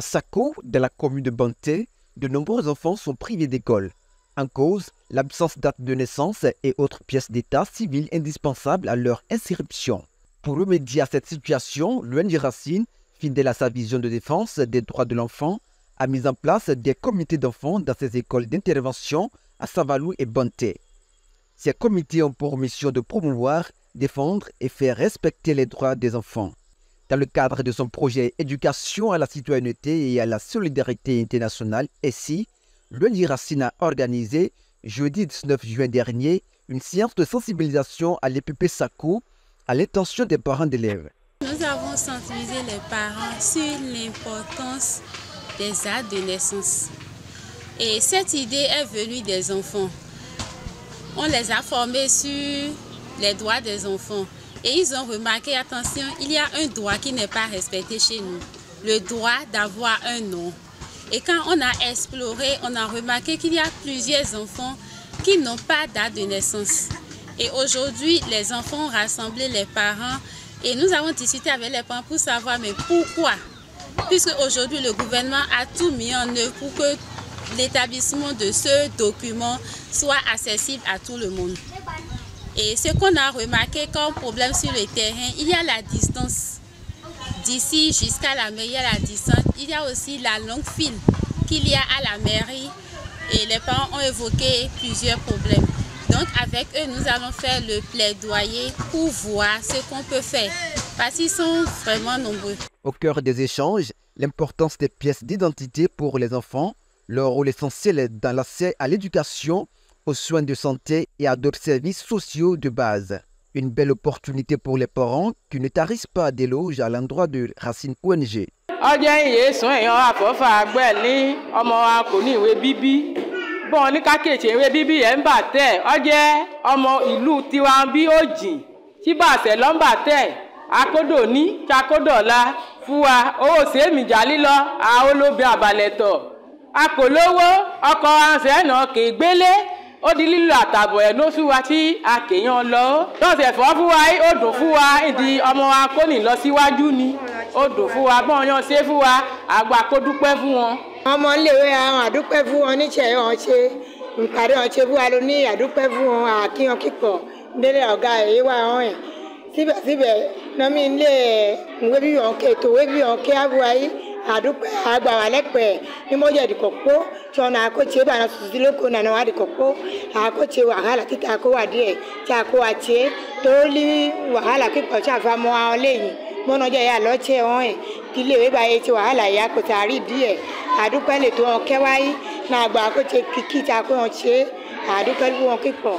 À Sako, dans la commune de Banté, de nombreux enfants sont privés d'école. En cause, l'absence de date de naissance et autres pièces d'état civil indispensables à leur inscription. Pour remédier à cette situation, l'ONG Racine, fidèle à sa vision de défense des droits de l'enfant, a mis en place des comités d'enfants dans ses écoles d'intervention à Savalou et Banté. Ces comités ont pour mission de promouvoir, défendre et faire respecter les droits des enfants. Dans le cadre de son projet Éducation à la citoyenneté et à la solidarité internationale, ESSI, l'ONG Racine a organisé, jeudi 19 juin dernier, une séance de sensibilisation à l'EPP Sako à l'intention des parents d'élèves. Nous avons sensibilisé les parents sur l'importance des actes de naissance. Et cette idée est venue des enfants. On les a formés sur les droits des enfants. Et ils ont remarqué, attention, il y a un droit qui n'est pas respecté chez nous. Le droit d'avoir un nom. Et quand on a exploré, on a remarqué qu'il y a plusieurs enfants qui n'ont pas date de naissance. Et aujourd'hui, les enfants ont rassemblé les parents et nous avons discuté avec les parents pour savoir mais pourquoi. Puisque aujourd'hui, le gouvernement a tout mis en œuvre pour que l'établissement de ce document soit accessible à tout le monde. Et ce qu'on a remarqué comme problème sur le terrain, il y a la distance. D'ici jusqu'à la mairie, il y a la distance. Il y a aussi la longue file qu'il y a à la mairie. Et les parents ont évoqué plusieurs problèmes. Donc avec eux, nous allons faire le plaidoyer pour voir ce qu'on peut faire. Parce qu'ils sont vraiment nombreux. Au cœur des échanges, l'importance des pièces d'identité pour les enfants, leur rôle essentiel dans l'accès à l'éducation, aux soins de santé et à d'autres services sociaux de base. Une belle opportunité pour les parents qui ne tarissent pas d'éloges à l'endroit de Racine ONG. Bon ní kákéèké ìwé bíbí ẹ̀ ń bà tẹ̀ ọ jẹ́ ọmọ ìlú tiwa bí ó jìn tí bàṣẹ lọ́nbà tẹ̀ akódò ní kakódọ̀la fún wa owó sèémì jà lílọ àwọn olóbi àbàlẹ̀tọ̀ a kò lówó ọkọ̀ àǹsẹ̀ náà kè gbélé ó di lílo àtàbọ̀ ẹ̀ ló sú wa tí a kèèyàn lọ lọ́sẹ̀ fọ́ fún wa ó dùn fún wa ìdí ọmọ wa kò ní lọ síwájú ni ó dùn fún wa bọ́n yan ṣe fún wa àgbà kó dúpẹ́ fún wọn. ọmọ iléèwé àwọn àdúpẹ́ fún wọn níṣẹ́ wọn ṣe ìpàdé wọn ṣe fún wa ló ní àdúpẹ́ fún wọn àkíyan kíkọ nílé ọ̀gá èyí wà wọn ẹ̀ síbẹ̀síbẹ̀ nọ́mí ilé ìwé bí wọn ké ètò ìwé bí wọn ké àbúwáyé àdúpẹ́ àgbà wà lẹ́pẹ̀ẹ́ ní mọ́jọ́ ìdìkọ̀pọ̀ tí wọn àkóche bàná tuntun lóko nànà wà dìkọ̀pọ̀ àkóche wàhálà kíkà àkówà díẹ̀ tí àkówà tiẹ̀ tó lé wàhálà kíkọ̀ tí àfàmọ́ àwọn lẹ́yìn mọ́nàjọ́ yà lọ́chẹ́ wọn ẹ̀ kí ilé ìwé báyé tí wàhálà yà kò tà rí díẹ̀ àdúpẹ́ lè tó wọn kẹ́wáyé náà àgbà àkóche kìkì tí àkó wọn ṣe àdúpẹ́ bí wọn kíkọ̀.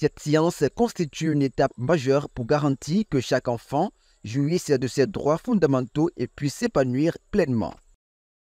Cette séance constitue une étape majeure pour garantir que chaque enfant jouisse de ses droits fondamentaux et puisse s'épanouir pleinement.